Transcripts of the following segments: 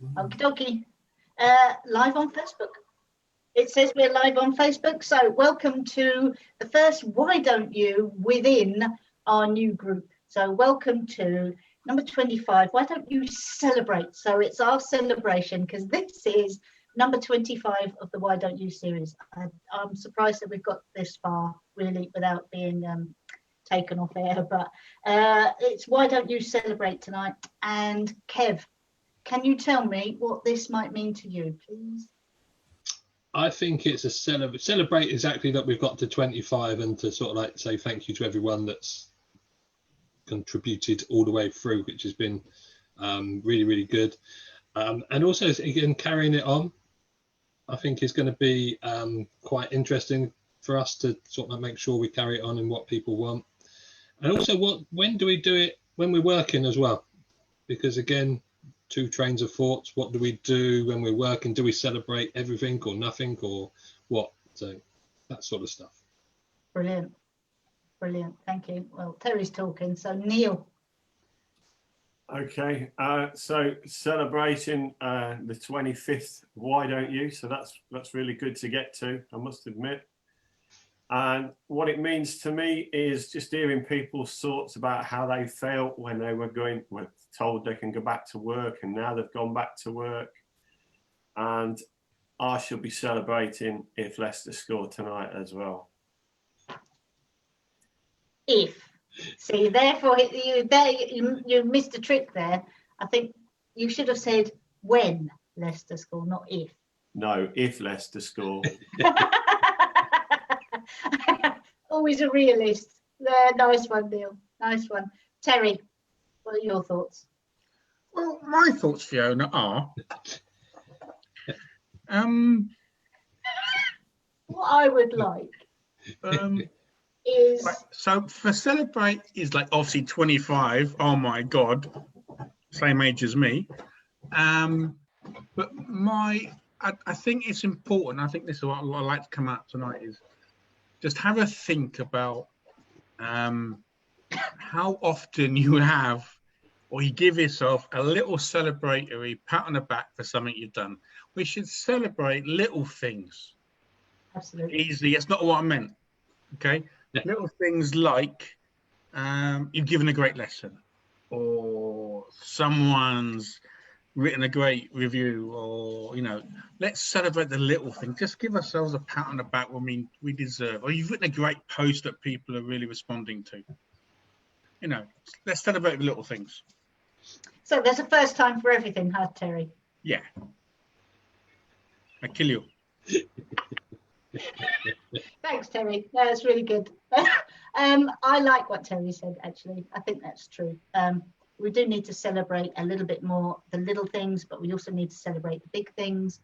Okie dokie. Live on Facebook. It says we're live on Facebook. So welcome to the first Why Don't You within our new group. So welcome to number 25. Why don't you celebrate? So it's our celebration because this is number 25 of the Why Don't You series. I'm surprised that we've got this far really without being taken off air, but it's Why Don't You Celebrate tonight. And Kev, can you tell me what this might mean to you, please? I think it's a celebrate exactly that we've got to 25 and to sort of like say thank you to everyone that's contributed all the way through, which has been really, really good. And also, again, carrying it on, I think is going to be quite interesting for us to sort of make sure we carry it on and what people want. And also, when do we do it when we're working as well? Because again, two trains of thoughts. What do we do when we're working? Do we celebrate everything or nothing or what? So that sort of stuff. Brilliant. Brilliant. Thank you. Well, Terry's talking. So Neil. Okay. So celebrating the 25th. Why don't you? So that's really good to get to, I must admit. And what it means to me is just hearing people's thoughts about how they felt when they were told they can go back to work, and now they've gone back to work. And I shall be celebrating if Leicester score tonight as well. If. See, therefore, you missed a trick there. I think you should have said when Leicester score, not if. No, if Leicester score. Always a realist. Nice one, Neil. Nice one. Terry, what are your thoughts? Well, my thoughts, Fiona, are what I would like is so for celebrate is like obviously 25. Oh my God, same age as me. But I think it's important. I think this is what I'd like to come out tonight is just have a think about how often you have or you give yourself a little celebratory pat on the back for something you've done. We should celebrate little things. Absolutely. Easily. That's not what I meant. Okay. Yeah. Little things like you've given a great lesson, or someone's written a great review, or let's celebrate the little thing. Just give ourselves a pat on the back when we deserve. Or you've written a great post that people are really responding to. Let's celebrate the little things. So there's a first time for everything, huh, Terry? Yeah. I kill you. Thanks, Terry. That's really good. I like what Terry said, actually. I think that's true. We do need to celebrate a little bit more the little things, but we also need to celebrate the big things.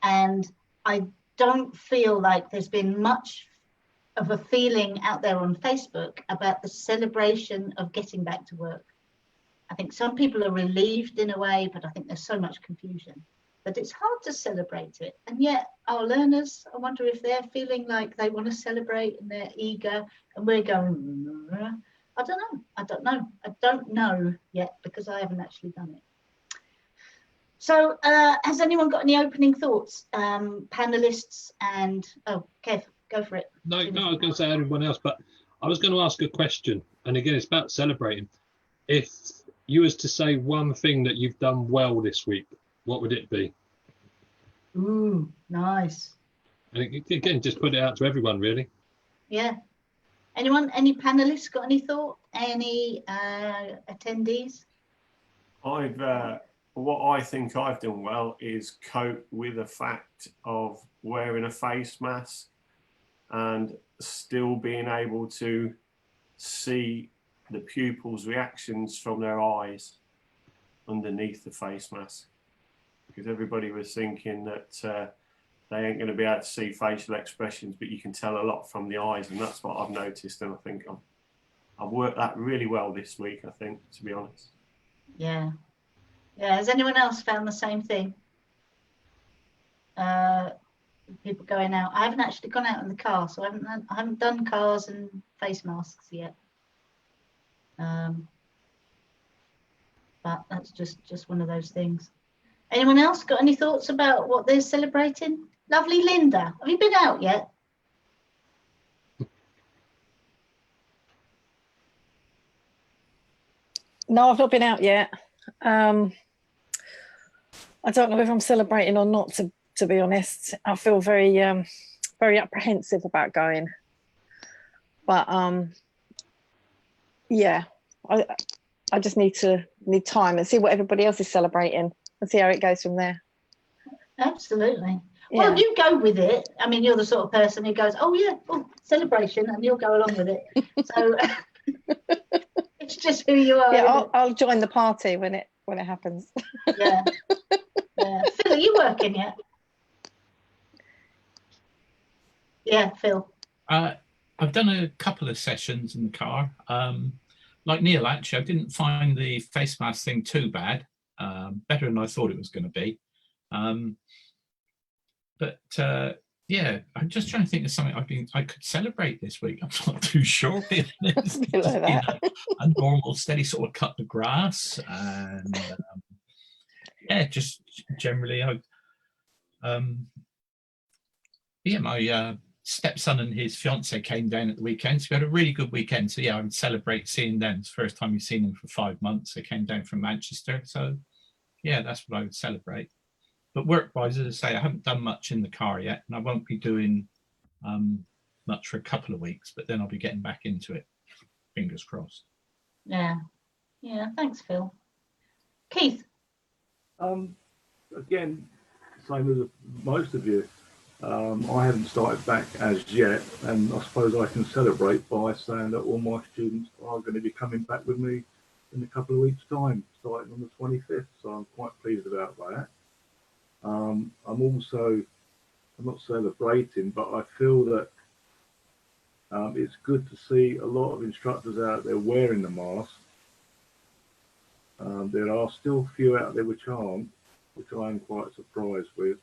And I don't feel like there's been much of a feeling out there on Facebook about the celebration of getting back to work. I think some people are relieved in a way, but I think there's so much confusion. But it's hard to celebrate it. And yet our learners, I wonder if they're feeling like they want to celebrate and they're eager, and we're going, I don't know yet because I haven't actually done it. So has anyone got any opening thoughts? Panelists and, Kev, go for it. No, I was going to say everyone else, but I was going to ask a question. And again, it's about celebrating. If you was to say one thing that you've done well this week, what would it be? Ooh, nice. And again, just put it out to everyone, really. Yeah. Anyone, any panelists got any thought? Any attendees? What I think I've done well is cope with the fact of wearing a face mask and still being able to see the pupils' reactions from their eyes underneath the face mask. Because everybody was thinking that they ain't going to be able to see facial expressions, but you can tell a lot from the eyes, and that's what I've noticed. And I think I've worked that really well this week, I think, to be honest. Yeah. Has anyone else found the same thing? People going out. I haven't actually gone out in the car, so I haven't done cars and face masks yet. But that's just one of those things. Anyone else got any thoughts about what they're celebrating? Lovely Linda, have you been out yet? No, I've not been out yet. I don't know if I'm celebrating or not, to be honest. I feel very apprehensive about going. But yeah, I just need time and see what everybody else is celebrating and see how it goes from there. Absolutely. Yeah. Well, you go with it. I mean, you're the sort of person who goes, oh yeah, celebration, and you'll go along with it. So it's just who you are. Yeah, I'll join the party when it happens. Yeah. Yeah. Phil, are you working yet? Yeah, Phil. I've done a couple of sessions in the car. Like Neil, actually, I didn't find the face mask thing too bad. Better than I thought it was going to be. But yeah, I'm just trying to think of something I could celebrate this week. I'm not too sure. A normal, steady sort of cut the grass, and yeah, just generally, my stepson and his fiance came down at the weekend, so we had a really good weekend. So yeah, I would celebrate seeing them. It's the first time we've seen them for 5 months. They came down from Manchester, so yeah, that's what I would celebrate. But work-wise, as I say, I haven't done much in the car yet, and I won't be doing much for a couple of weeks, but then I'll be getting back into it. Fingers crossed. Yeah. Yeah, thanks, Phil. Keith? Again, same as most of you. I haven't started back as yet, and I suppose I can celebrate by saying that all my students are going to be coming back with me in a couple of weeks' time, starting on the 25th, so I'm quite pleased about that. I'm not celebrating, but I feel that it's good to see a lot of instructors out there wearing the mask. There are still a few out there which aren't, which I am quite surprised with.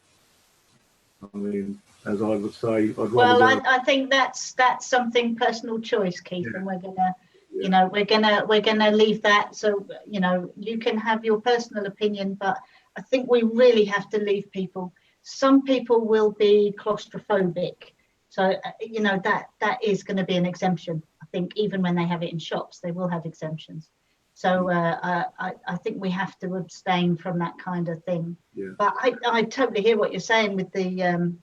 I mean, as I would say, I'd rather. Well, I think that's something personal choice, Keith, yeah. And we're gonna, you know, we're gonna leave that. So, you know, you can have your personal opinion, but I think we really have to leave people. Some people will be claustrophobic, so you know that is going to be an exemption. I think even when they have it in shops, they will have exemptions. So I think we have to abstain from that kind of thing. Yeah. But I totally hear what you're saying with the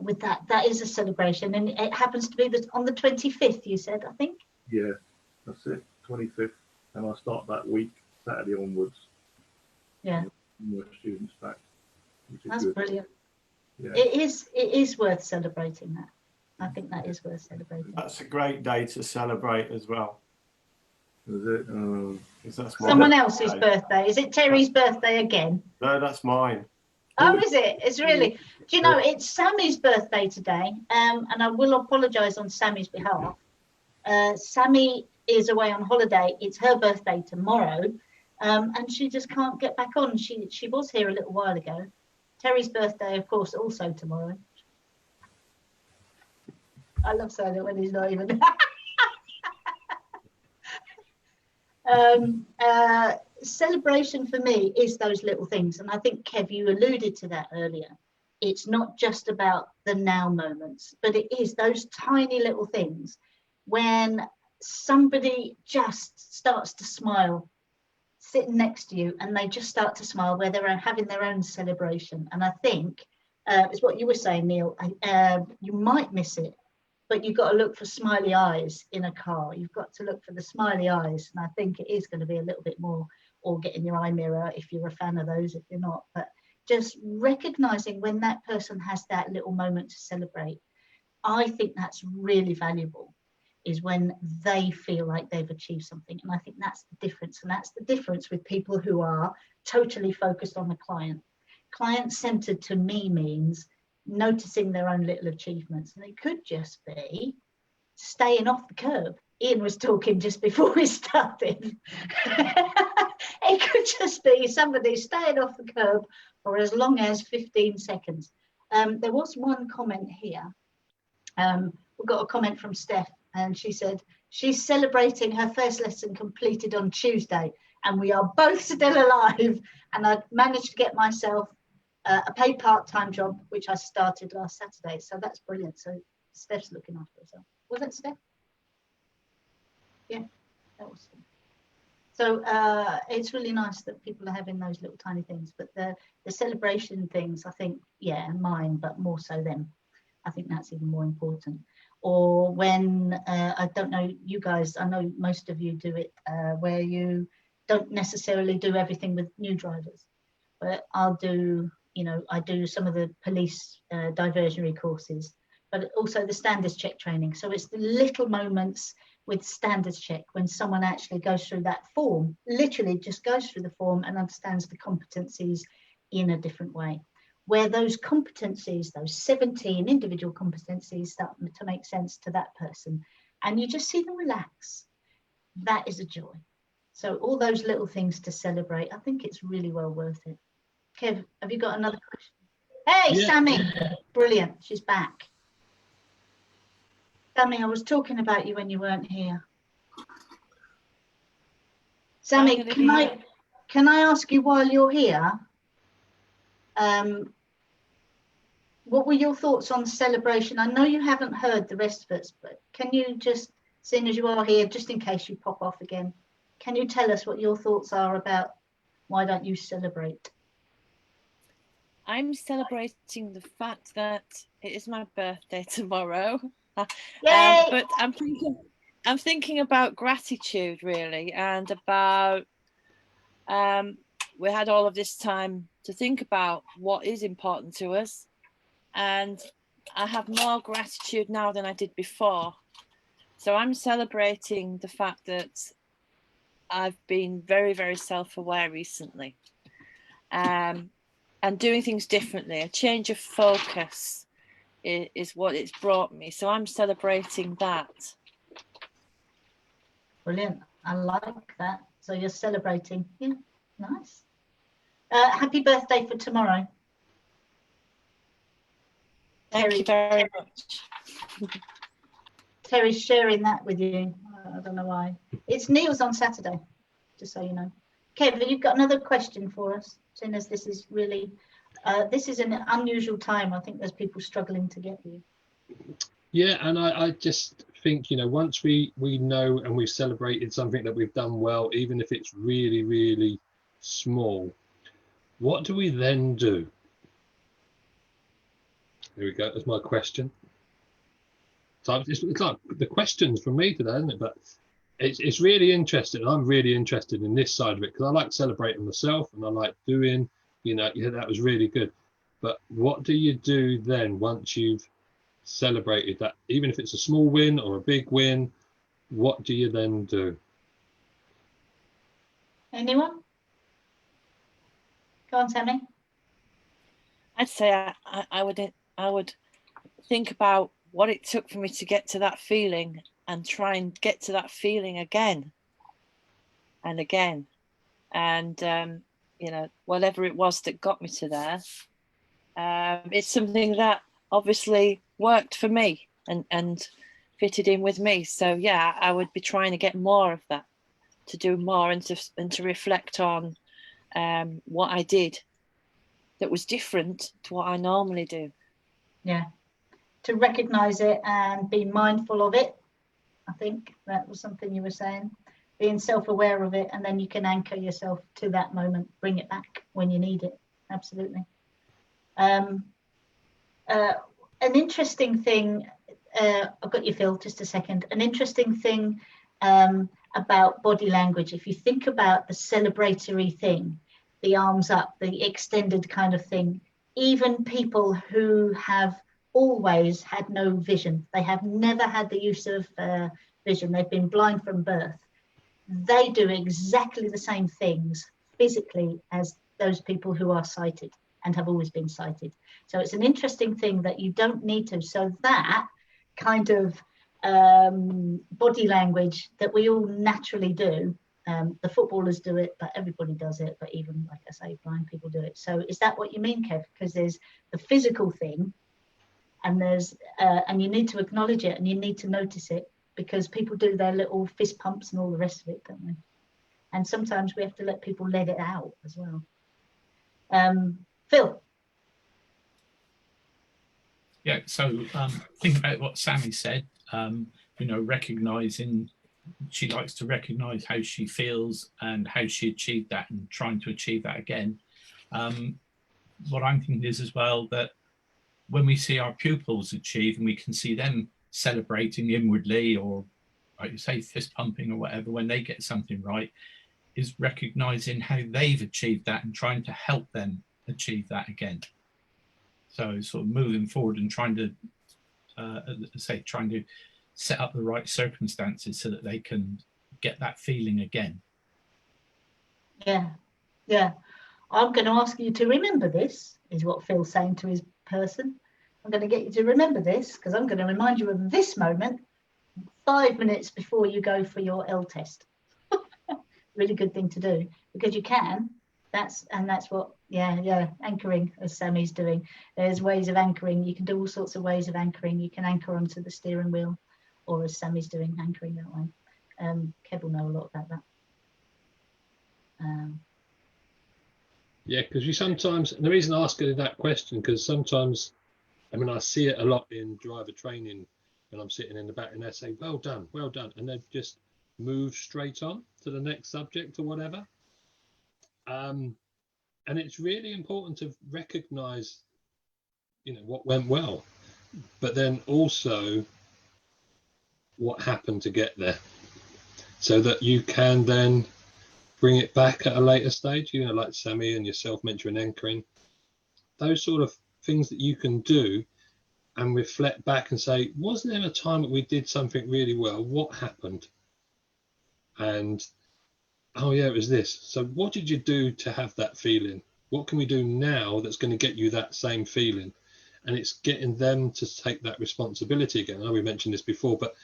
with that is a celebration, and it happens to be on the 25th. You said, I think. Yeah, that's it, 25th, and I start that week Saturday onwards. Yeah. More students back. That's good. Brilliant. Yeah. It is worth celebrating that. I think that is worth celebrating. That's a great day to celebrate as well. Is it? That's someone else's birthday. Is it Terry's birthday again? No, that's mine. Oh, is it? It's really. Do you know, it's Sammy's birthday today, and I will apologise on Sammy's behalf. Sammy is away on holiday. It's her birthday tomorrow. And she just can't get back on. She was here a little while ago. Terry's birthday, of course, also tomorrow. I love saying it when he's not even. Celebration for me is those little things. And I think, Kev, you alluded to that earlier. It's not just about the now moments, but it is those tiny little things when somebody just starts to smile sitting next to you, and they just start to smile where they're having their own celebration. And I think it's what you were saying, Neil, you might miss it, but you've got to look for smiley eyes in a car. You've got to look for the smiley eyes, and I think it is going to be a little bit more, or get in your eye mirror if you're a fan of those, if you're not, but just recognizing when that person has that little moment to celebrate. I think that's really valuable, is when they feel like they've achieved something. And I think that's the difference. And that's the difference with people who are totally focused on the client. Client-centered to me means noticing their own little achievements. And it could just be staying off the curb. Ian was talking just before we started. It could just be somebody staying off the curb for as long as 15 seconds. There was one comment here. We got a comment from Steph, and she said she's celebrating her first lesson completed on Tuesday and we are both still alive. And I've managed to get myself a paid part-time job, which I started last Saturday. So that's brilliant. So Steph's looking after herself. Was that Steph? Yeah, that was Steph. So it's really nice that people are having those little tiny things, but the celebration things, I think, yeah, mine, but more so them. I think that's even more important. Or when, I don't know, you guys, I know most of you do it, where you don't necessarily do everything with new drivers, but I'll do, you know, I do some of the police diversionary courses, but also the standards check training. So it's the little moments with standards check when someone actually goes through that form, literally just goes through the form and understands the competencies in a different way, where those competencies, those 17 individual competencies, start to make sense to that person, and you just see them relax. That is a joy. So all those little things to celebrate, I think it's really well worth it. Kev, have you got another question? Hey, Yeah. Sammy, brilliant, she's back. Sammy, I was talking about you when you weren't here. Sammy, can I ask you while you're here, what were your thoughts on the celebration? I know you haven't heard the rest of us, but can you just, seeing as you are here, just in case you pop off again, can you tell us what your thoughts are about why don't you celebrate? I'm celebrating the fact that it is my birthday tomorrow. Yay! But I'm thinking about gratitude really, and about we had all of this time to think about what is important to us, and I have more gratitude now than I did before. So I'm celebrating the fact that I've been very, very self-aware recently, and doing things differently. A change of focus is what it's brought me. So I'm celebrating that. Brilliant. I like that. So you're celebrating. Yeah, nice. Happy birthday for tomorrow. Thank you very much. Terry's sharing that with you. I don't know why. It's Neil's on Saturday, just so you know. Kevin, you've got another question for us, seeing as this is really, this is an unusual time. I think there's people struggling to get you. Yeah, and I just think, you know, once we know and we've celebrated something that we've done well, even if it's really, really small, what do we then do? Here we go. That's my question. So it's like the questions from me today, isn't it? But it's really interesting. I'm really interested in this side of it because I like celebrating myself and I like doing, you know, yeah, that was really good. But what do you do then once you've celebrated that, even if it's a small win or a big win? What do you then do? Anyone? Go on, Tammy. I'd say I would think about what it took for me to get to that feeling and try and get to that feeling again and again. And, you know, whatever it was that got me to there, it's something that obviously worked for me and fitted in with me. So, yeah, I would be trying to get more of that, to do more and to reflect on what I did that was different to what I normally do. Yeah, to recognize it and be mindful of it. I think that was something you were saying, being self-aware of it, and then you can anchor yourself to that moment, bring it back when you need it. Absolutely. An interesting thing, I've got you, Phil, just a second. An interesting thing about body language, if you think about the celebratory thing, the arms up, the extended kind of thing, even people who have always had no vision, they have never had the use of vision, they've been blind from birth, they do exactly the same things physically as those people who are sighted and have always been sighted. So it's an interesting thing that you don't need to. So that kind of body language that we all naturally do, the footballers do it, but everybody does it, but even, like I say, blind people do it. So is that what you mean, Kev? Because there's the physical thing, and there's and you need to acknowledge it and you need to notice it, because people do their little fist pumps and all the rest of it, don't they? And sometimes we have to let people let it out as well. Phil. Yeah, so think about what Sammy said, you know, recognising, she likes to recognise how she feels and how she achieved that and trying to achieve that again. What I'm thinking is as well that when we see our pupils achieve and we can see them celebrating inwardly, or like you say, fist pumping or whatever, when they get something right, is recognising how they've achieved that and trying to help them achieve that again. So sort of moving forward and trying to, trying to set up the right circumstances so that they can get that feeling again. Yeah, yeah. I'm going to ask you to remember this, is what Phil's saying to his person. I'm going to get you to remember this because I'm going to remind you of this moment 5 minutes before you go for your L test. Really good thing to do because you can. That's what, anchoring, as Sammy's doing. There's ways of anchoring. You can do all sorts of ways of anchoring. You can anchor onto the steering wheel, or as Sammy's doing, anchoring that way. Kev will know a lot about that. Yeah, because you sometimes, and the reason I ask you that question, because sometimes, I mean, I see it a lot in driver training when I'm sitting in the back and they say, well done, and they just move straight on to the next subject or whatever. And it's really important to recognize, you know, what went well, but then also what happened to get there, so that you can then bring it back at a later stage, you know, like Sammy and yourself mentioned anchoring, those sort of things that you can do and reflect back and say, wasn't there a time that we did something really well? What happened? And oh yeah, it was this. So what did you do to have that feeling? What can we do now that's going to get you that same feeling? And it's getting them to take that responsibility again. I know we mentioned this before, but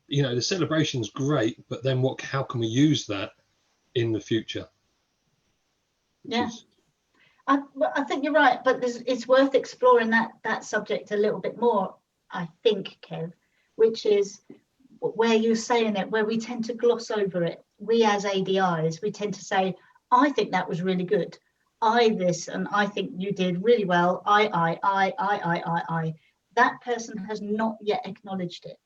you know, the celebration's great, but then how can we use that in the future? Yeah, I think you're right, but it's worth exploring that subject a little bit more, I think, Kev, which is where you're saying it, where we tend to gloss over it. We as ADIs, we tend to say, I think that was really good. This, and I think you did really well. I. That person has not yet acknowledged it.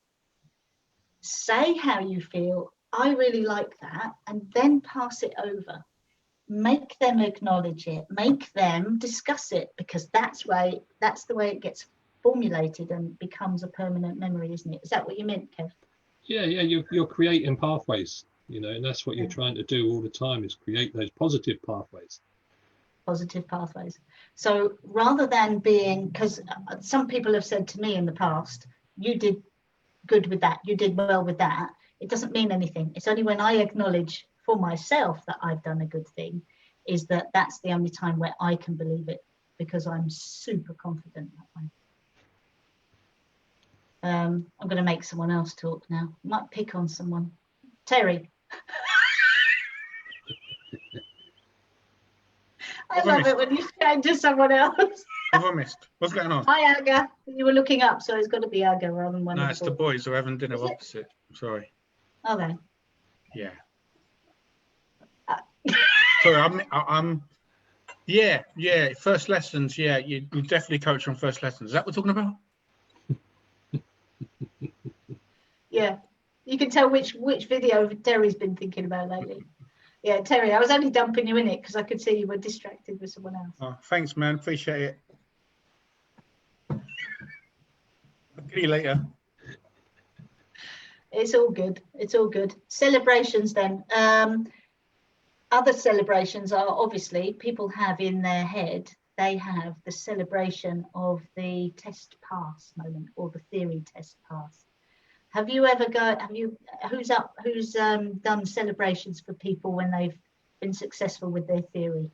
Say how you feel. I really like that, and then pass it over. Make them acknowledge it. Make them discuss it, because that's the way it gets formulated and becomes a permanent memory, isn't it? Is that what you meant, Kev? Yeah, you're creating pathways, you know, and that's what you're trying to do all the time, is create those positive pathways. Positive pathways. So rather than being, because some people have said to me in the past, you did good with that, you did well with that, it doesn't mean anything. It's only when I acknowledge for myself that I've done a good thing, that's the only time where I can believe it, because I'm super confident that way. I'm going to make someone else talk now. Might pick on someone. Terry. I love it when you change to someone else. Have I missed? What's going on? Hi, Aga. You were looking up, so it's got to be Aga rather than one. No, it's the boys who are having dinner opposite. Sorry. Are they? Yeah. Sorry, I'm. Yeah. First lessons. Yeah, you definitely coach on first lessons. Is that what we're talking about? Yeah, you can tell which video Terry's been thinking about lately. Yeah, Terry, I was only dumping you in it because I could see you were distracted with someone else. Oh, thanks, man. Appreciate it. I'll see you later. It's all good. It's all good. Celebrations then. Other celebrations are obviously people have in their head, they have the celebration of the test pass moment or the theory test pass. Have you ever who's done celebrations for people when they've been successful with their theory?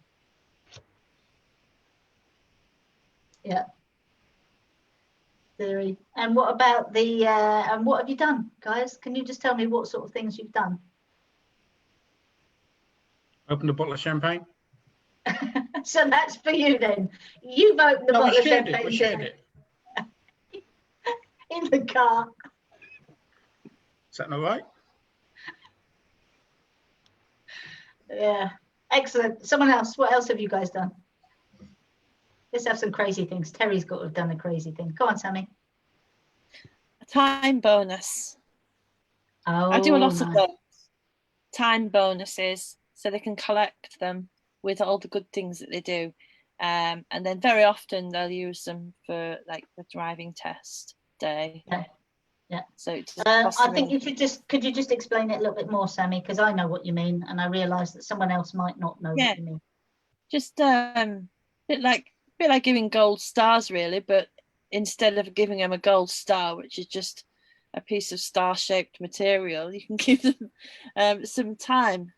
Yeah. Theory. And what about and what have you done, guys? Can you just tell me what sort of things you've done? Opened a bottle of champagne. So that's for you then. You've opened the bottle of champagne. We shared it. In the car. Is that not right? Yeah, excellent. Someone else, what else have you guys done? Let's have some crazy things. Terry's got to have done a crazy thing. Go on, Sammy. A time bonus. Oh, I do a lot of nice. those time bonuses so they can collect them with all the good things that they do. And then very often they'll use them for like the driving test day. Yeah. Yeah. So it doesn't cost I them think you anything. should just, could you just explain it a little bit more, Sammy? Because I know what you mean, and I realise that someone else might not know Yeah. what you mean. Just bit like giving gold stars, really, but instead of giving them a gold star, which is just a piece of star-shaped material, you can give them some time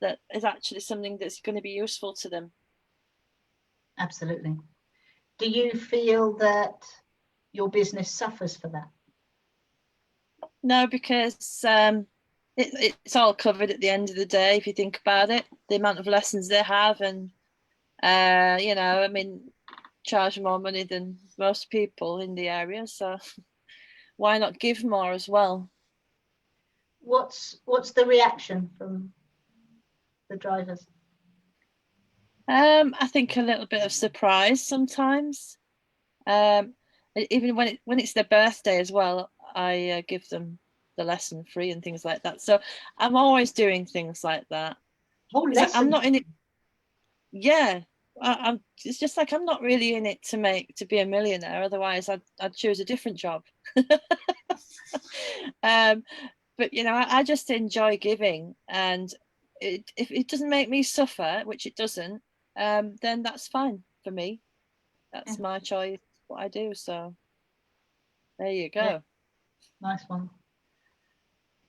that is actually something that's going to be useful to them. Absolutely. Do you feel that your business suffers for that? No, because it's all covered at the end of the day. If you think about it, the amount of lessons they have, and you know, I mean, charge more money than most people in the area, so why not give more as well? What's the reaction from the drivers? I think a little bit of surprise sometimes. Even when it's their birthday as well, I give them the lesson free and things like that. So I'm always doing things like that. Oh, lesson. I'm not in it. Yeah, I'm. It's just like I'm not really in it to be a millionaire. Otherwise, I'd choose a different job. But you know, I just enjoy giving, and if it doesn't make me suffer, which it doesn't, then that's fine for me. That's my choice, what I do. So there you go. Yeah. Nice one.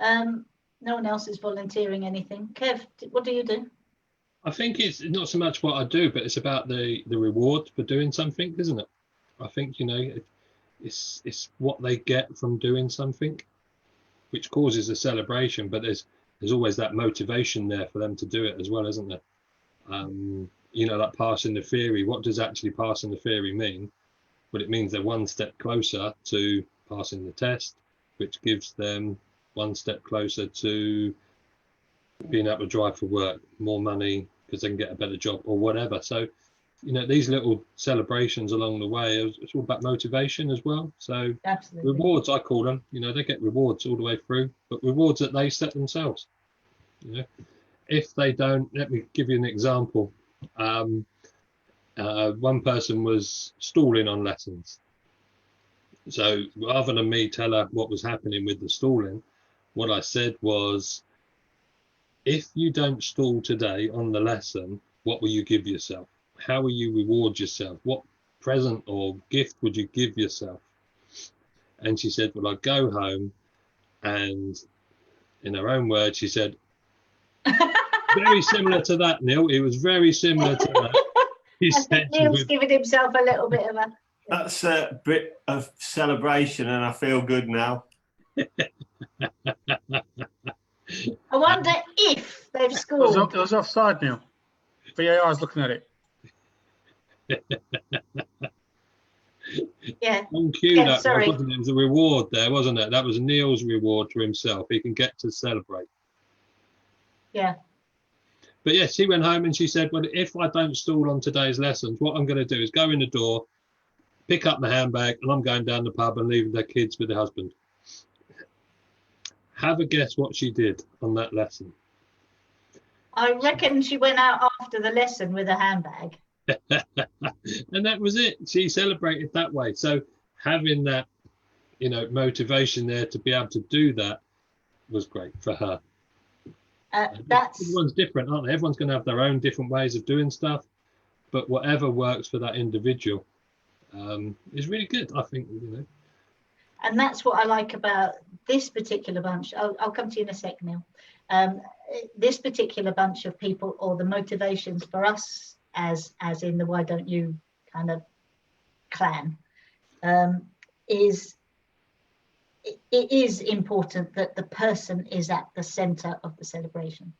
No one else is volunteering anything. Kev, what do you do? I think it's not so much what I do, but it's about the reward for doing something, isn't it? I think, you know, it's what they get from doing something, which causes a celebration, but there's always that motivation there for them to do it as well, isn't there? You know, like passing the theory. What does actually passing the theory mean? Well, it means they're one step closer to passing the test, which gives them one step closer to being able to drive for work, more money because they can get a better job or whatever. So, you know, these little celebrations along the way, it's all about motivation as well. So Absolutely. rewards, I call them, you know, they get rewards all the way through, but rewards that they set themselves. You know, if they don't, let me give you an example. One person was stalling on lessons. So rather than me tell her what was happening with the stalling, what I said was, if you don't stall today on the lesson, what will you give yourself? How will you reward yourself? What present or gift would you give yourself? And she said, well, I'd go home, and in her own words, she said, very similar to that, Neil. It was very similar to that. He said Neil's giving himself a little bit of a... That's a bit of celebration, and I feel good now. I wonder if they've scored. It was offside, Neil. VAR is looking at it. Yeah. On cue, Yeah, that sorry. wasn't it? It was a reward there, wasn't it? That was Neil's reward to himself. He can get to celebrate. Yeah. But yes, she went home and she said, well, if I don't stall on today's lessons, what I'm going to do is go in the door, pick up my handbag, and I'm going down the pub and leaving their kids with their husband. Have a guess what she did on that lesson. I reckon she went out after the lesson with a handbag. And that was it. She celebrated that way. So having that, you know, motivation there to be able to do that was great for her. Everyone's different, aren't they? Everyone's going to have their own different ways of doing stuff, but whatever works for that individual is really good, I think, you know. And that's what I like about this particular bunch. I'll come to you in a sec, Neil. This particular bunch of people, or the motivations for us as in the Why Don't You kind of clan, is it is important that the person is at the center of the celebration.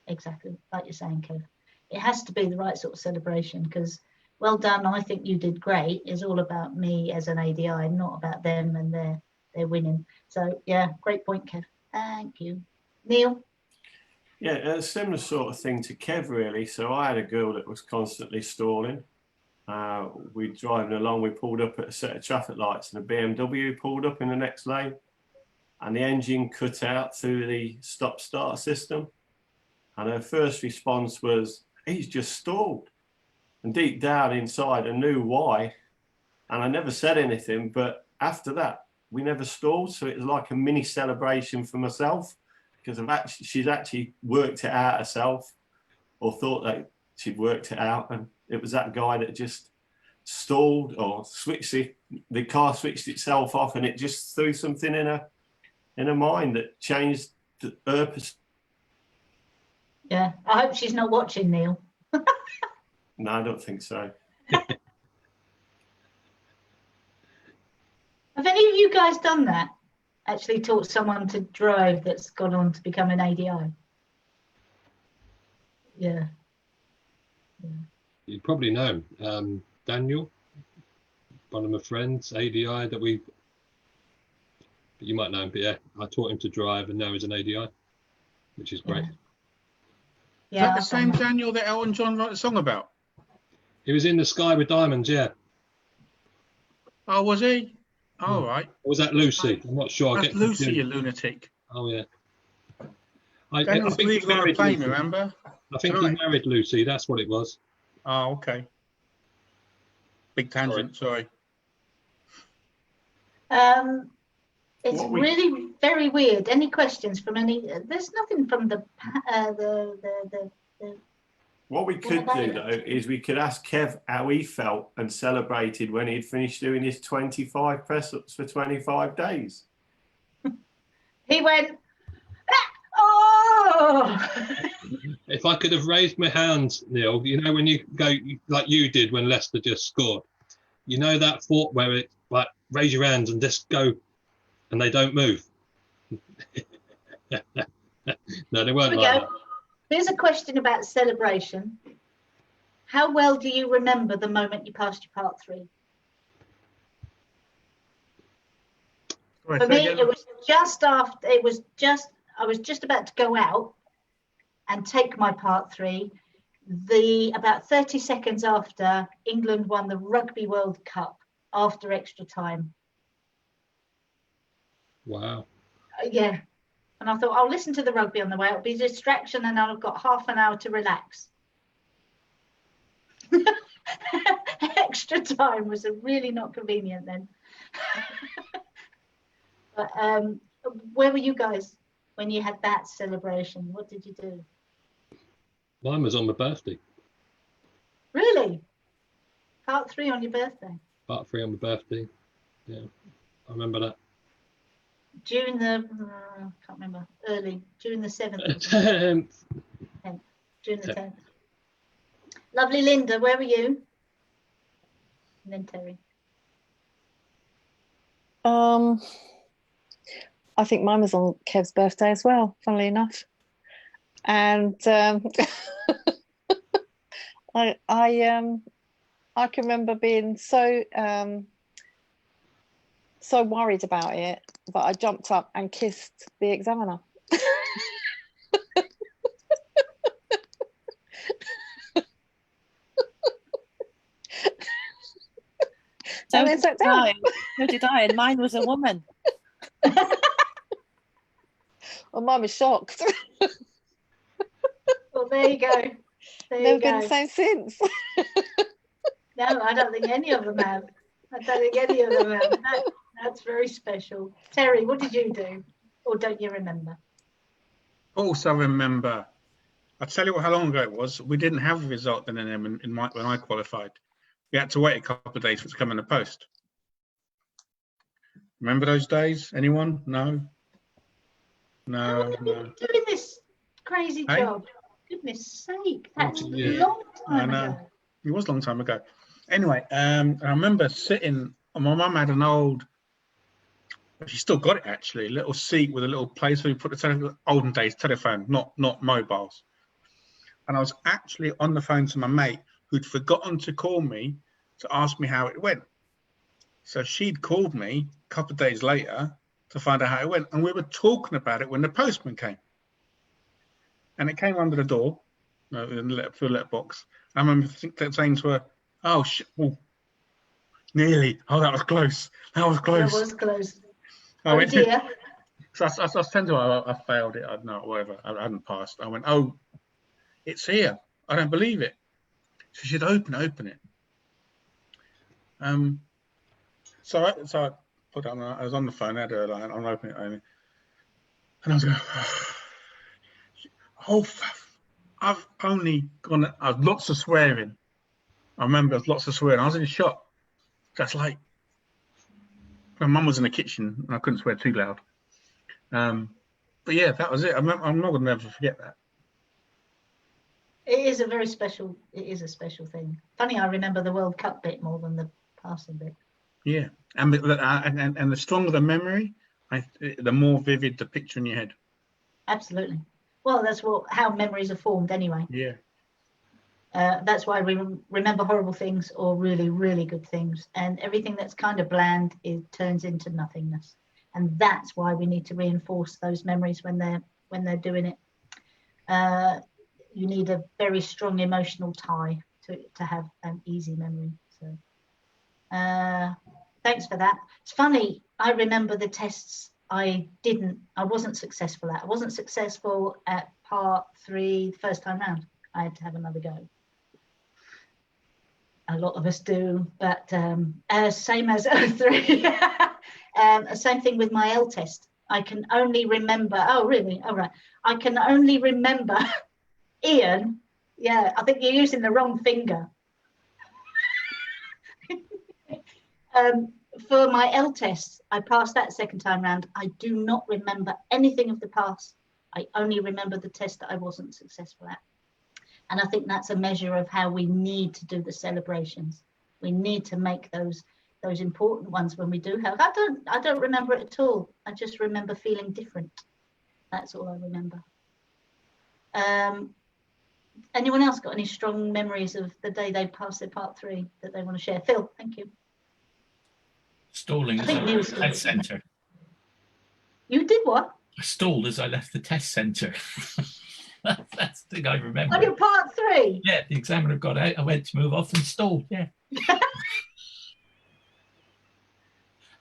Exactly like you're saying, Kev. It has to be the right sort of celebration, because well done, I think you did great is all about me as an ADI, not about them and their winning. So yeah, great point, Kev. Thank you. Neil? Yeah, a similar sort of thing to Kev, really. So I had a girl that was constantly stalling. We driving along, we pulled up at a set of traffic lights, and a BMW pulled up in the next lane, and the engine cut out through the stop-start system. And her first response was, "He's just stalled." And deep down inside, I knew why. And I never said anything, but after that, we never stalled. So it was like a mini celebration for myself, because she's actually worked it out herself, or thought that she'd worked it out. And it was that guy that just stalled, or switched the car switched itself off, and it just threw something in her mind that changed the purpose. Yeah, I hope she's not watching, Neil. No, I don't think so. Have any of you guys done that? Actually taught someone to drive that's gone on to become an ADI? Yeah. You probably know Daniel, one of my friends, ADI that you might know him, but yeah, I taught him to drive, and now he's an ADI, which is great. Yeah. Is that the same Daniel that Elton John wrote a song about? He was in The Sky with Diamonds, yeah. Oh, was he? Oh, right. Or was that Lucy? I'm not sure. That's Lucy, you lunatic. Oh, yeah. Daniel's leaving on a plane, remember? I think he married Lucy. That's what it was. Oh, okay. Big tangent. Sorry. It's really very weird. Any questions from any? There's nothing from the. What we could do though is we could ask Kev how he felt and celebrated when he'd finished doing his 25 press-ups for 25 days. He went, oh! If I could have raised my hands, Neil, you know when you go like you did when Leicester just scored, you know that thought where it like raise your hands and just go, and they don't move. No, they weren't like that. Here's a question about celebration. How well do you remember the moment you passed your part 3? For me, it was just after, I was just about to go out and take my part 3. About 30 seconds after England won the Rugby World Cup after extra time. Wow. Yeah. And I thought, I'll listen to the rugby on the way. It'll be a distraction, and I've got half an hour to relax. Extra time was really not convenient then. But where were you guys when you had that celebration? What did you do? Mine was on my birthday. Really? Part 3 on your birthday? Part 3 on my birthday. Yeah, I remember that. June the, can't remember, June the 7th. 10th. June the 10th. Lovely Linda, where were you? And then Terry. I think mine was on Kev's birthday as well, funnily enough. And I can remember being so worried about it that I jumped up and kissed the examiner. So did I, and mine was a woman. Well, mine was shocked. Well, there you go. Never been the same since. No, I don't think any of them have. That's very special. Terry, what did you do? Or don't you remember? Also remember. I'll tell you how long ago it was. We didn't have a result then when I qualified. We had to wait a couple of days for it to come in the post. Remember those days? Anyone? No? No. Doing this crazy job. Goodness sake. That's a long time ago. It was a long time ago. Anyway, I remember sitting, my mum had an old, she still got it actually, a little seat with a little place where you put the olden days telephone, not mobiles. And I was actually on the phone to my mate who'd forgotten to call me to ask me how it went. So she'd called me a couple of days later to find out how it went. And we were talking about it when the postman came. and it came under the door, through a letterbox. I remember saying to her, "Oh, nearly. Oh, that was close. That was close." That was close. I Oh went, dear. so I was saying to her, I failed it. I don't know, whatever. I hadn't passed. I went, "Oh, it's here. I don't believe it." She said, "Open it." So I put it on. I was on the phone. I had her line. I'm opening it, and I was going, "Oh, I've only gone." I've lots of swearing. I remember lots of swearing. I was in shock. That's like my mum was in the kitchen, and I couldn't swear too loud. But yeah, that was it. I'm not going to ever forget that. It is a very special. It is a special thing. Funny, I remember the World Cup bit more than the passing bit. Yeah, and the stronger the memory, the more vivid the picture in your head. Absolutely. Well, that's how memories are formed anyway. Yeah. That's why we remember horrible things or really, really good things, and everything that's kind of bland, it turns into nothingness. And that's why we need to reinforce those memories when they're doing it. You need a very strong emotional tie to have an easy memory. So thanks for that. It's funny, I remember the tests I wasn't successful at. I wasn't successful at part 3 the first time round. I had to have another go. A lot of us do, but same as 03. Same thing with my L test. I can only remember, oh really? Oh right. I can only remember Ian. Yeah, I think you're using the wrong finger. For my L test, I passed that second time round. I do not remember anything of the pass. I only remember the test that I wasn't successful at. And I think that's a measure of how we need to do the celebrations. We need to make those important ones when we do have. I don't remember it at all. I just remember feeling different. That's all I remember. Anyone else got any strong memories of the day they passed their part 3 that they want to share? Phil, thank you. Stalling as I left the test centre. You did what? I stalled as I left the test centre. That's the thing I remember. On your part 3? Yeah, the examiner got out. I went to move off and stalled. Yeah.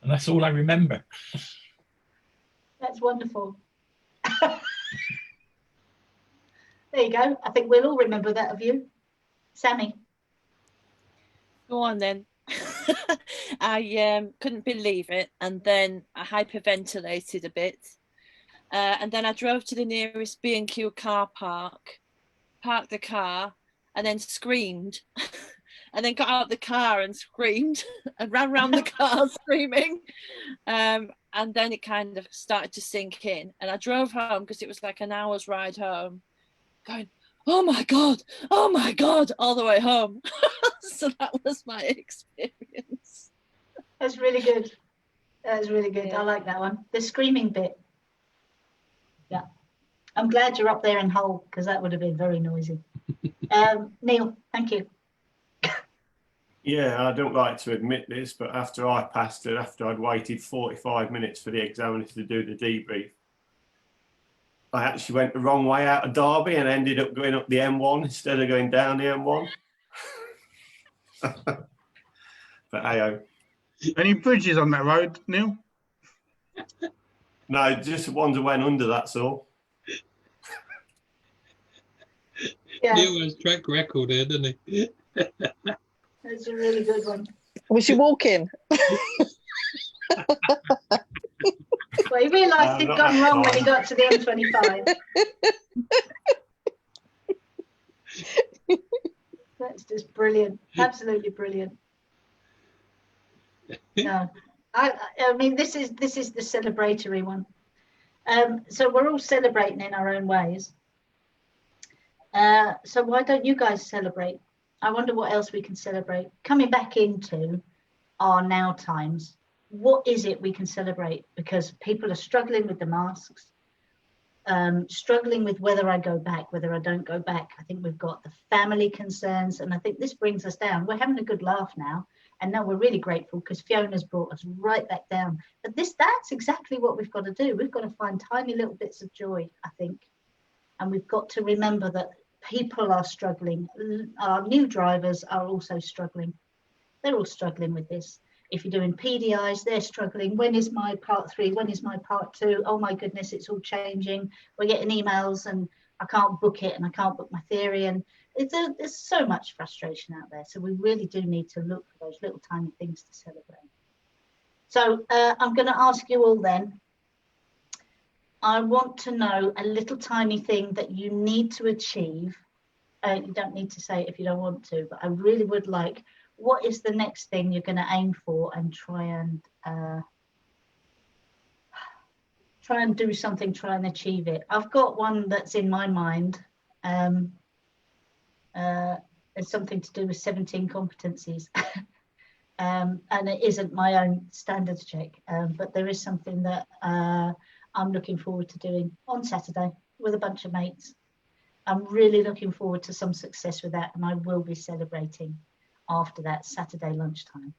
And that's all I remember. That's wonderful. There you go. I think we'll all remember that of you. Sammy. Go on then. I couldn't believe it, and then I hyperventilated a bit, and then I drove to the nearest B&Q car park, parked the car, and then screamed, and then got out the car and screamed and ran around the car screaming, and then it kind of started to sink in, and I drove home because it was like an hour's ride home, going, oh my god, all the way home. So that was my experience. That's really good. That's really good. Yeah. I like that one. The screaming bit. Yeah. I'm glad you're up there in Hull, because that would have been very noisy. Neil, thank you. Yeah, I don't like to admit this, but after I passed it, after I'd waited 45 minutes for the examiner to do the debrief, I actually went the wrong way out of Derby and ended up going up the M1 instead of going down the M1. But hey-oh. Any bridges on that road, Neil? No, just the ones that went under, that's all. Yeah. Neil has track record here, doesn't he? That's a really good one. Was you walking? Well, he realised he'd gone wrong when he got to the M25. That's just brilliant. Absolutely brilliant. No, I mean, this is the celebratory one. So we're all celebrating in our own ways. So why don't you guys celebrate? I wonder what else we can celebrate. Coming back into our now times, what is it we can celebrate? Because people are struggling with the masks, struggling with whether I go back, whether I don't go back. I think we've got the family concerns, and I think this brings us down. We're having a good laugh now, and now we're really grateful because Fiona's brought us right back down. But that's exactly what we've got to do. We've got to find tiny little bits of joy, I think. And we've got to remember that people are struggling. Our new drivers are also struggling. They're all struggling with this. If you're doing PDIs, they're struggling. When is my part 3? When is my part 2? Oh my goodness, it's all changing. We're getting emails and I can't book it and I can't book my theory. And there's so much frustration out there. So we really do need to look for those little tiny things to celebrate. So I'm going to ask you all then. I want to know a little tiny thing that you need to achieve. You don't need to say it if you don't want to, but I really would like, what is the next thing you're going to aim for and try and do something, try and achieve it. I've got one that's in my mind. It's something to do with 17 competencies. And it isn't my own standards check, but there is something that I'm looking forward to doing on Saturday with a bunch of mates. I'm really looking forward to some success with that, and I will be celebrating after that Saturday lunchtime.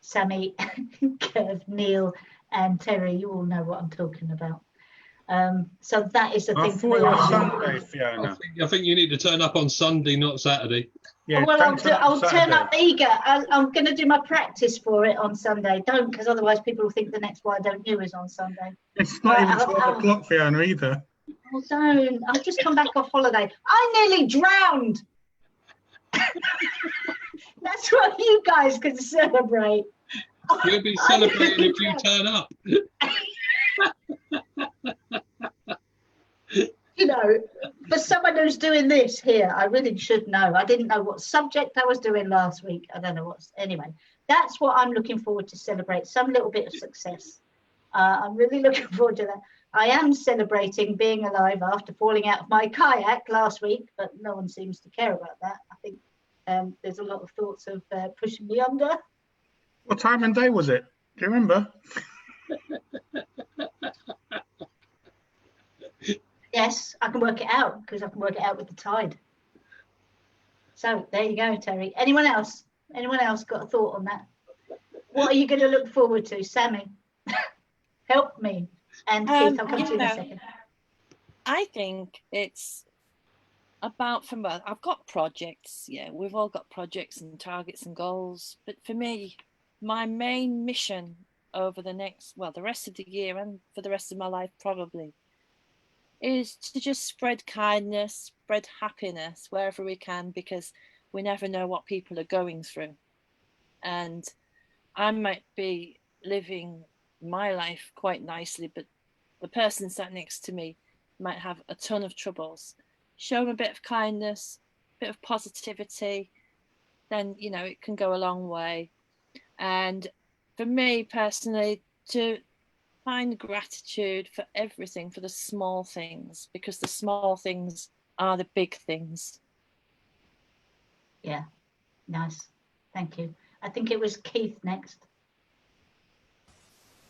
Sammy, Kev, Neil, and Terry, you all know what I'm talking about. So that is the thing for me. Sunday, Fiona. I think you need to turn up on Sunday, not Saturday. Yeah, well, I'll turn up Saturday. eager. I'm going to do my practice for it on Sunday. Don't, because otherwise people will think the next Why Don't You is on Sunday. It's not even 12 o'clock, Fiona, either. Oh, don't. I've just come back off holiday. I nearly drowned. That's what you guys can celebrate. We'll be celebrating if you turn up. You know, for someone who's doing this here, I really should know. I didn't know what subject I was doing last week. I don't know what's. Anyway, that's what I'm looking forward to celebrate, some little bit of success. I'm really looking forward to that. I am celebrating being alive after falling out of my kayak last week, but no one seems to care about that. I think there's a lot of thoughts of pushing me under. What time and day was it? Do you remember? Yes, I can work it out because I can work it out with the tide. So there you go, Terry. Anyone else? Anyone else got a thought on that? What are you going to look forward to, Sammy? Help me. And Keith, I'll come to you in a second. I think it's about I've got projects. Yeah, we've all got projects and targets and goals. But for me, my main mission over the rest of the year and for the rest of my life probably, is to just spread kindness, spread happiness wherever we can, because we never know what people are going through. And I might be living my life quite nicely, but the person sat next to me might have a ton of troubles. Show them a bit of kindness, a bit of positivity, then, you know, it can go a long way. And for me personally, to find gratitude for everything, for the small things, because the small things are the big things. Yeah, nice. Thank you. I think it was Keith next.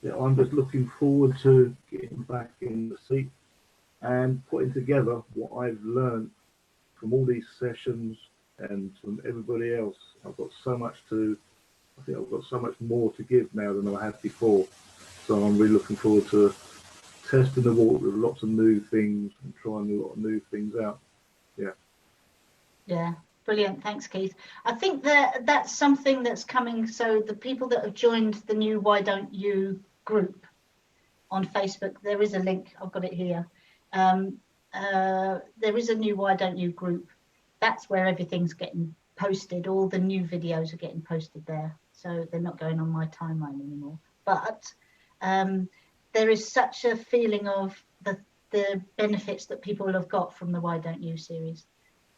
Yeah, I'm just looking forward to getting back in the seat and putting together what I've learned from all these sessions and from everybody else. I think I've got so much more to give now than I had before. So I'm really looking forward to testing the water with lots of new things and trying a lot of new things out. Yeah. Yeah, brilliant. Thanks, Keith. I think that's something that's coming. So the people that have joined the new Why Don't You group on Facebook, there is a link. I've got it here. There is a new Why Don't You group. That's where everything's getting posted. All the new videos are getting posted there. So they're not going on my timeline anymore. But there is such a feeling of the benefits that people have got from the Why Don't You series.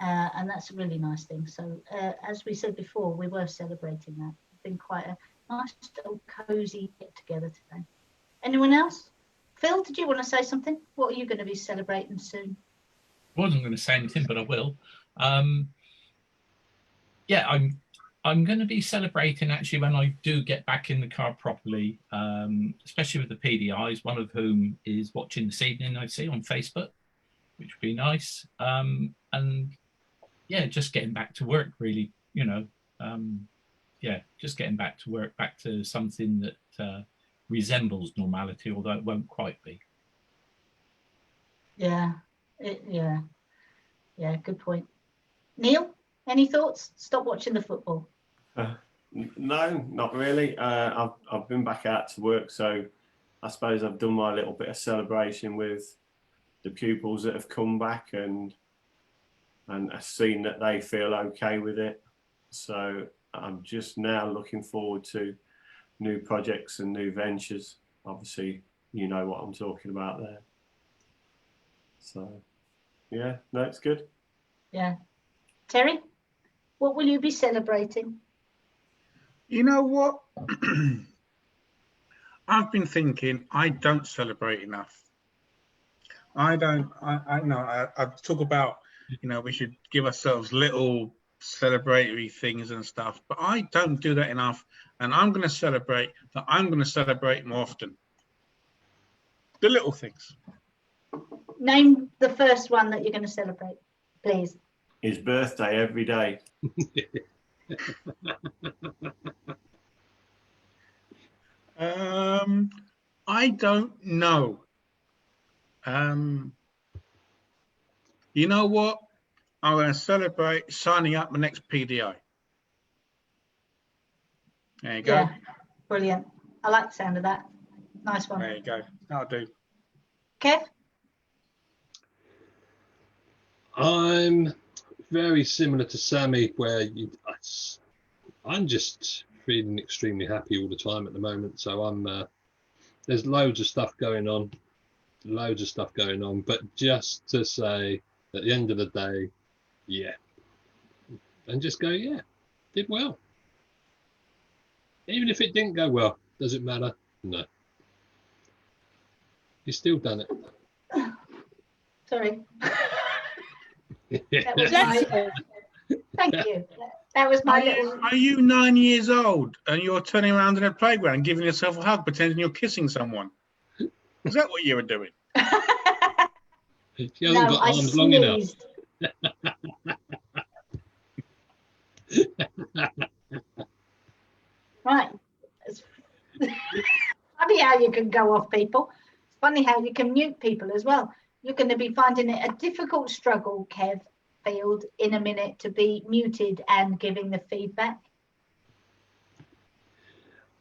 And that's a really nice thing. So as we said before, we were celebrating that. It's been quite a nice little cozy get together today. Anyone else? Phil, did you want to say something? What are you going to be celebrating soon? I wasn't going to say anything, but I will. Yeah, I'm going to be celebrating actually when I do get back in the car properly, especially with the PDIs, one of whom is watching this evening, I see, on Facebook, which would be nice. And yeah, just getting back to work, really, you know. Yeah, just getting back to work, back to something that resembles normality, although it won't quite be. Yeah, yeah, good point. Neil, any thoughts? Stop watching the football. No, not really. I've been back out to work, so I suppose I've done my little bit of celebration with the pupils that have come back, and I've seen that they feel okay with it. So I'm just now looking forward to new projects and new ventures. Obviously, you know what I'm talking about there. So, yeah, no, it's good. Yeah. Terry, what will you be celebrating? You know what? I've been thinking I don't celebrate enough. I don't. I know. I talk about, we should give ourselves little celebratory things and stuff, but I don't do that enough. And I'm going to celebrate that. I'm going to celebrate more often. The little things. Name the first one that you're going to celebrate, please. His birthday every day. I don't know. You know what? I'm going to celebrate signing up my next PDI. There you go. Yeah, brilliant. I like the sound of that. Nice one. There you go. That'll do. Kev? I'm very similar to Sammy, where I'm just feeling extremely happy all the time at the moment. So there's loads of stuff going on, but just to say at the end of the day, yeah, and just go, yeah, did well. Even if it didn't go well, does it matter? No. You've still done it. Sorry. That was my, thank you. That was my little... Are you 9 years old and you're turning around in a playground and giving yourself a hug, pretending you're kissing someone? Is that what you were doing? She hasn't got arms long enough. Right. It's funny how you can go off people. It's funny how you can mute people as well. You're going to be finding it a difficult struggle, Kev Field, in a minute to be muted and giving the feedback.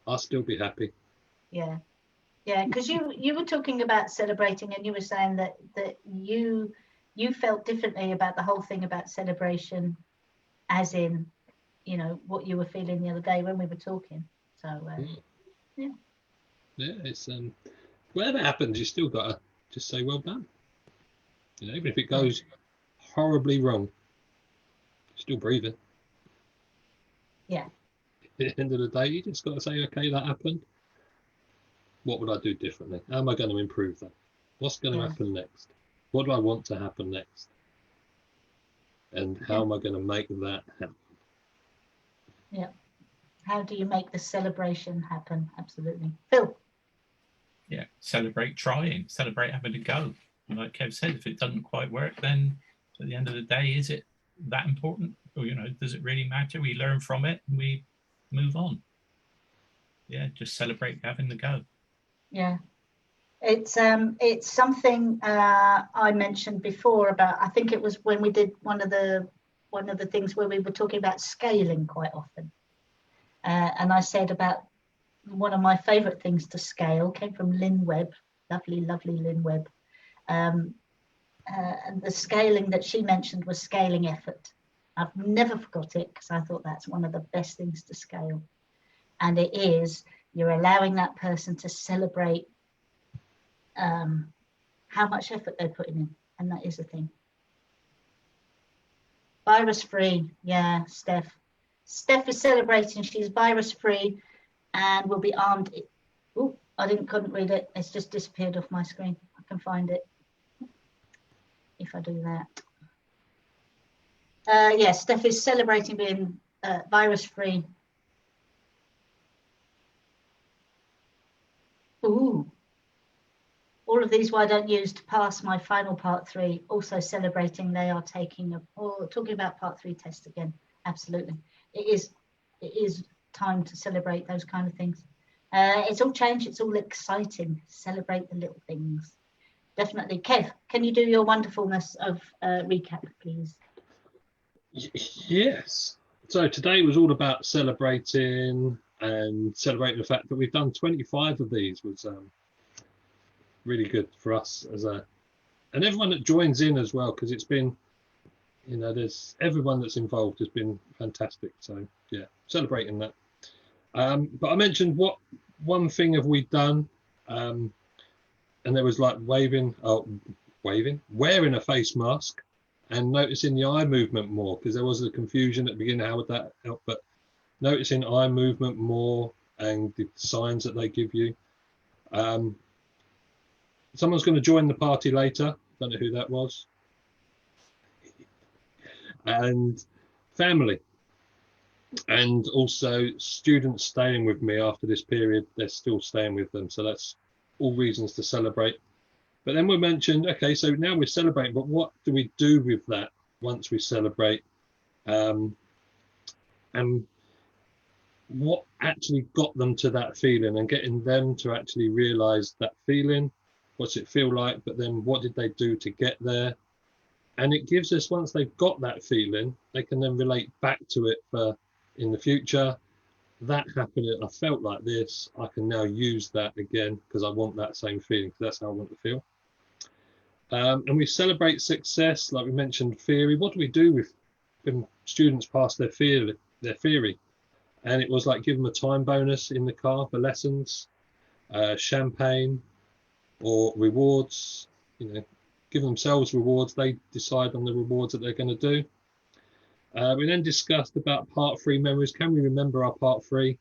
I'll still be happy. Yeah. Yeah, because you were talking about celebrating, and you were saying that you felt differently about the whole thing about celebration, as in, what you were feeling the other day when we were talking. So yeah, it's whatever happens, you still got to just say well done. Even if it goes horribly wrong, still breathing. Yeah. At the end of the day, you just got to say, okay, that happened. What would I do differently? How am I going to improve that? What's going to happen next? What do I want to happen next? And how am I going to make that happen? Yeah. How do you make the celebration happen? Absolutely. Phil? Yeah, celebrate trying, celebrate having a go. And like Kev said, if it doesn't quite work, then at the end of the day, is it that important? Or, does it really matter? We learn from it and we move on. Yeah, just celebrate having the go. Yeah, it's something I mentioned before about, I think it was when we did one of the things where we were talking about scaling quite often, and I said about one of my favorite things to scale came from Lynn Webb, lovely Lynn Webb, and the scaling that she mentioned was scaling effort. I've never forgot it because I thought that's one of the best things to scale, and it is. You're allowing that person to celebrate how much effort they're putting in, and that is the thing. Virus-free, yeah, Steph. Steph is celebrating. She's virus-free and will be armed. Oh, couldn't read it. It's just disappeared off my screen. I can find it if I do that. Yeah, Steph is celebrating being virus-free. Ooh. All of these I don't use to pass my final part 3. Also celebrating they are talking about part 3 test again. Absolutely. It is time to celebrate those kind of things. It's all change. It's all exciting. Celebrate the little things. definitely. Kev, can you do your wonderfulness of recap, please? Yes. So today was all about celebrating the fact that we've done 25 of these. Was really good for us and everyone that joins in as well, because it's been, there's everyone that's involved has been fantastic. So yeah, celebrating that. But I mentioned one thing have we done, and there was like wearing a face mask and noticing the eye movement more, because there was a confusion at the beginning, how would that help? But noticing eye movement more and the signs that they give you. Someone's going to join the party later. Don't know who that was. And family. And also students staying with me after this period. They're still staying with them. So that's all reasons to celebrate. But then we mentioned, okay, so now we're celebrating, but what do we do with that once we celebrate? And what actually got them to that feeling, and getting them to actually realize that feeling. What's it feel like? But then what did they do to get there? And it gives us, once they've got that feeling, they can then relate back to it for in the future. That happened, I felt like this, I can now use that again because I want that same feeling, because that's how I want to feel. And we celebrate success, like we mentioned, theory. What do we do with when students pass their theory? And it was like give them a time bonus in the car for lessons, champagne, or rewards, give themselves rewards. They decide on the rewards that they're going to do. We then discussed about part 3 memories. Can we remember our part 3?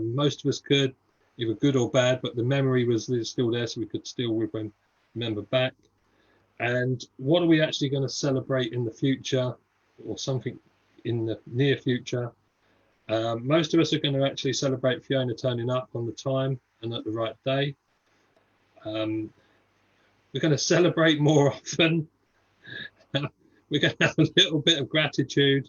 Most of us could, either good or bad, but the memory was still there, so we could still remember back. And what are we actually going to celebrate in the future, or something in the near future? Most of us are going to actually celebrate Fiona turning up on the time and at the right day. We're going to celebrate more often. We're going to have a little bit of gratitude,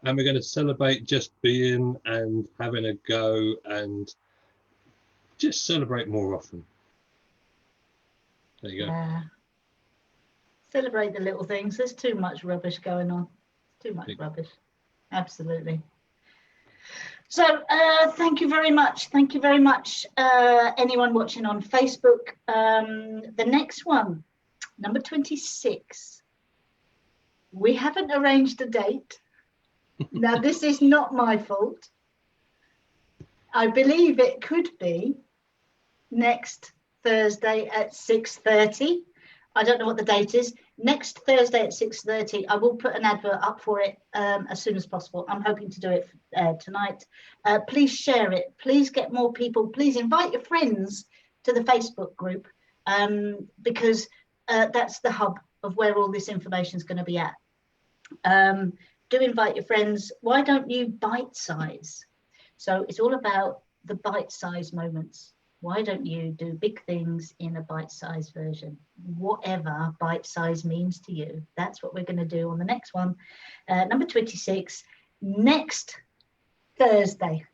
and we're going to celebrate just being and having a go, and just celebrate more often. There you go. Celebrate the little things. There's too much rubbish going on. Too much rubbish. Absolutely. So thank you very much. Thank you very much, anyone watching on Facebook. The next one, number 26. We haven't arranged a date. Now, this is not my fault. I believe it could be next Thursday at 6:30. I don't know what the date is. Next Thursday at 6:30, I will put an advert up for it as soon as possible. I'm hoping to do it tonight. Please share it. Please get more people. Please invite your friends to the Facebook group, because that's the hub of where all this information is going to be at. Do invite your friends. Why don't you bite size? So it's all about the bite size moments. Why don't you do big things in a bite-sized version? Whatever bite-size means to you, that's what we're going to do on the next one. Number 26, next Thursday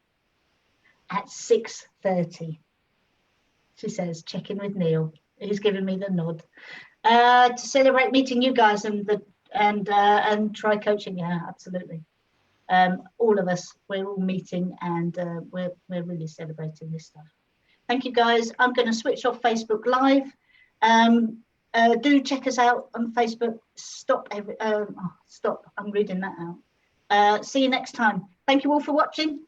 at 6:30. She says, check in with Neil. He's giving me the nod. To celebrate meeting you guys and try coaching. Yeah, absolutely. All of us, we're all meeting, and we're really celebrating this stuff. Thank you, guys. I'm going to switch off Facebook Live. Do check us out on Facebook. Stop. I'm reading that out. See you next time. Thank you all for watching.